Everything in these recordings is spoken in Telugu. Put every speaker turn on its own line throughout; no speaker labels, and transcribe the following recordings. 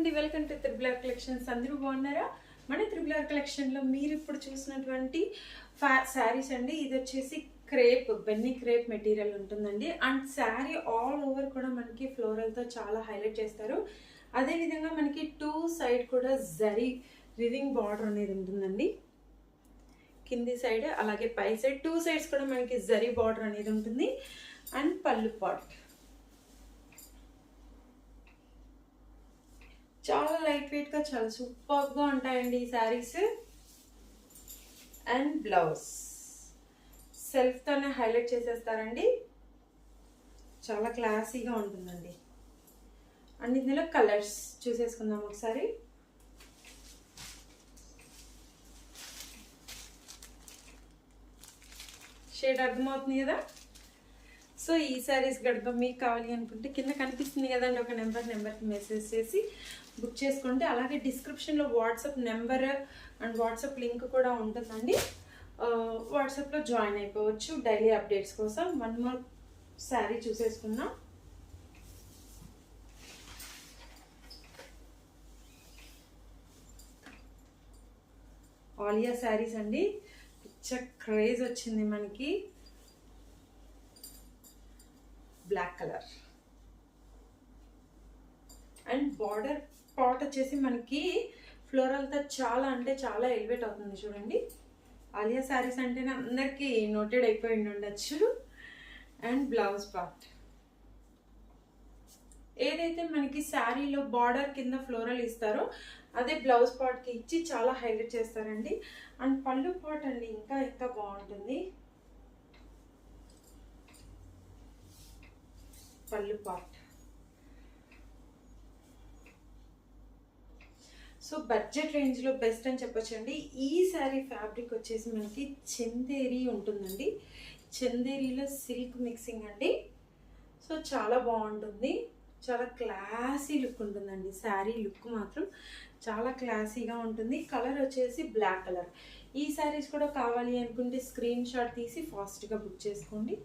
అండి, welcome to triple R collections. అందరూ బాగున్నారా? మన త్రిబుల్ ఆర్ కలెక్షన్లో మీరు ఇప్పుడు చూసినటువంటి శారీస్ అండి. ఇది వచ్చేసి క్రేప్, బెన్నీ క్రేప్ మెటీరియల్ ఉంటుందండి. అండ్ శారీ ఆల్ ఓవర్ కూడా మనకి ఫ్లోరల్తో చాలా హైలైట్ చేస్తారు. అదేవిధంగా మనకి టూ సైడ్ కూడా జరీ వివింగ్ బార్డర్ అనేది ఉంటుందండి. కింది సైడ్ అలాగే పై సైడ్ టూ సైడ్స్ కూడా మనకి జరీ బార్డర్ అనేది ఉంటుంది. అండ్ పళ్ళు పార్ట్ చాలా లైట్ వెయిట్గా చాలా సూపర్గా ఉంటాయండి ఈ శారీస్. అండ్ బ్లౌజ్ సెల్ఫ్తోనే హైలైట్ చేసేస్తారండి, చాలా క్లాసీగా ఉంటుందండి. అండ్ ఇందులో కలర్స్ చూసేసుకుందాం ఒకసారి. షేడ్ అర్థమవుతుంది కదా. సో ఈ శారీస్ గడప మీకు కావాలి అనుకుంటే కింద కనిపిస్తుంది కదండి ఒక నెంబర్కి మెసేజ్ చేసి బుక్ చేసుకోండి. అలాగే డిస్క్రిప్షన్లో WhatsApp number and WhatsApp link కూడా ఉంటుందండి. వాట్సాప్లో జాయిన్ అయిపోవచ్చు డైలీ అప్డేట్స్ కోసం. వన్ మోర్ శారీ చూసేసుకున్నాం. ఆలియా శారీస్ అండి, పిచ్చ క్రేజ్ వచ్చింది మనకి. Black colour and border part వచ్చేసి మనకి ఫ్లోరల్తో చాలా అంటే చాలా ఎలివేట్ అవుతుంది చూడండి. ఆలియా శారీస్ అంటేనే అందరికీ నోటెడ్ అయిపోయి ఉండొచ్చు. అండ్ బ్లౌజ్ పార్ట్ ఏదైతే మనకి శారీలో బార్డర్ కింద ఫ్లోరల్ ఇస్తారో అదే బ్లౌజ్ పార్ట్కి ఇచ్చి చాలా హైలైట్ చేస్తారండి. అండ్ పళ్ళు పార్ట్ అండి ఇంకా ఇంకా బాగుంటుంది. పళ్ళు పార్ట్ సో బడ్జెట్ రేంజ్లో బెస్ట్ అని చెప్పొచ్చండి. ఈ శారీ ఫ్యాబ్రిక్ వచ్చేసి మనకి చందేరి ఉంటుందండి. చందేరిలో సిల్క్ మిక్సింగ్ అండి. సో చాలా బాగుంటుంది, చాలా క్లాసీ లుక్ ఉంటుందండి. శారీ లుక్ మాత్రం చాలా క్లాసీగా ఉంటుంది. కలర్ వచ్చేసి బ్లాక్ కలర్. ఈ శారీస్ కూడా కావాలి అనుకుంటే స్క్రీన్ షాట్ తీసి ఫాస్ట్గా బుక్ చేసుకోండి.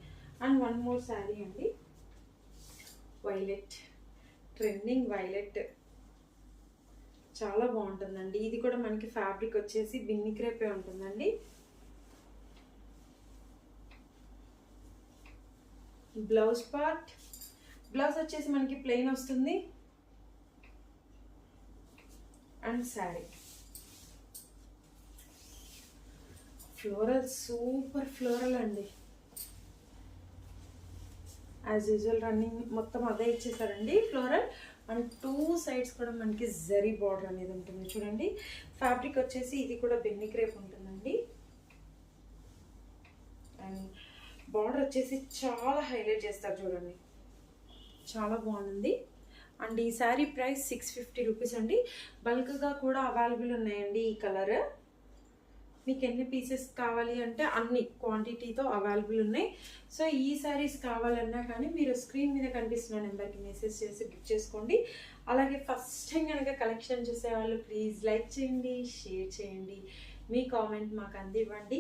అండ్ వన్ మోర్ శారీ అండి, వైలెట్, ట్రెండింగ్ వైలెట్, చాలా బాగుంటుందండి. ఇది కూడా మనకి ఫ్యాబ్రిక్ వచ్చేసి బిన్ని క్రేపే ఉంటుందండి. బ్లౌజ్ పార్ట్, బ్లౌజ్ వచ్చేసి మనకి ప్లెయిన్ వస్తుంది. And sari floral, super floral అండి. యాజ్ యూజువల్ రన్నింగ్ మొత్తం అదే ఇచ్చేసారండి ఫ్లోరల్. అండ్ టూ సైడ్స్ కూడా మనకి జరీ బార్డర్ అనేది ఉంటుంది చూడండి. ఫ్యాబ్రిక్ వచ్చేసి ఇది కూడా బెన్నీ క్రేప్ ఉంటుందండి. అండ్ బార్డర్ వచ్చేసి చాలా హైలైట్ చేస్తారు చూడండి, చాలా బాగుంది. అండ్ ఈ శారీ ప్రైస్ 650 రూపీస్ అండి. బల్క్గా కూడా అవైలబుల్ ఉన్నాయండి ఈ కలర్. మీకు ఎన్ని పీసెస్ కావాలి అంటే అన్ని క్వాంటిటీతో అవైలబుల్ ఉన్నాయి. సో ఈ శారీస్ కావాలన్నా కానీ మీరు స్క్రీన్ మీద కనిపిస్తున్న నెంబర్కి మెసేజ్ చేసి బుక్ చేసుకోండి. అలాగే ఫస్ట్ టైం కనుక కలెక్షన్ చూసేవాళ్ళు ప్లీజ్ లైక్ చేయండి, షేర్ చేయండి, మీ కామెంట్ మాకు అందివ్వండి,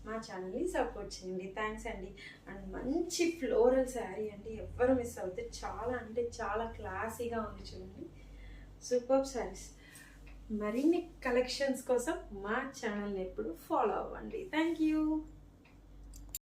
మా ఛానల్ని సపోర్ట్ చేయండి. థ్యాంక్స్ అండి. అండ్ మంచి ఫ్లోరల్ శారీ అండి, ఎవ్వరు మిస్ అవుతే చాలా అంటే చాలా క్లాసీగా ఉంది చూడండి. సూపర్ శారీస్. మరిన్ని కలెక్షన్స్ కోసం మా ఛానల్ని ఎప్పుడు ఫాలో అవ్వండి. Thank you.